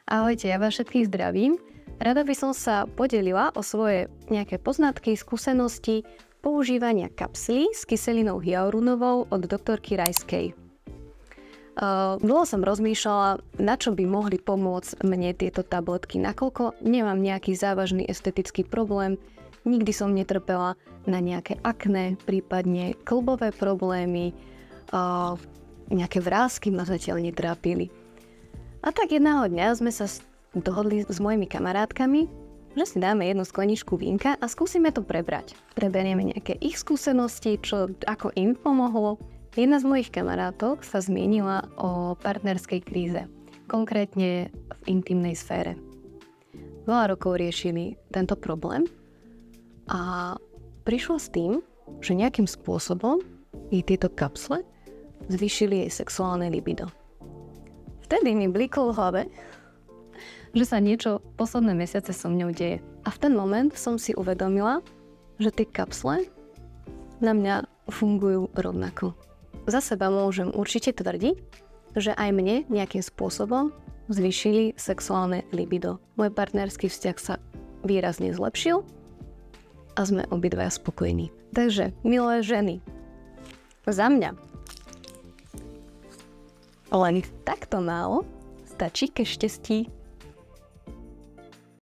Ahojte, ja vás všetkých zdravím. Rada by som sa podelila o svoje nejaké poznatky, skúsenosti používania kapslí s kyselinou hyaluronovou od doktorky Rajskej. Dlho som rozmýšľala, na čo by mohli pomôcť mne tieto tabletky, nakoľko nemám nejaký závažný estetický problém, nikdy som netrpela na nejaké akné, prípadne kĺbové problémy, nejaké vrásky ma zatiaľ netrápili. A tak jedného dňa sme sa dohodli s mojimi kamarátkami, že si dáme jednu skleničku vínka a skúsime to prebrať. Preberieme nejaké ich skúsenosti, čo ako im pomohlo. Jedna z mojich kamarátok sa zmienila o partnerskej kríze, konkrétne v intimnej sfére. Veľa rokov riešili tento problém a prišla s tým, že nejakým spôsobom jej tieto kapsle zvýšili jej sexuálne libido. Vtedy mi bliklo v hlave, že sa niečo posledné mesiace so mňou deje. A v ten moment som si uvedomila, že tie kapsle na mňa fungujú rovnako. Za seba môžem určite tvrdiť, že aj mne nejakým spôsobom zvýšili sexuálne libido. Môj partnerský vzťah sa výrazne zlepšil a sme obidvaja spokojní. Takže, milé ženy, za mňa len takto málo stačí ke šťastí.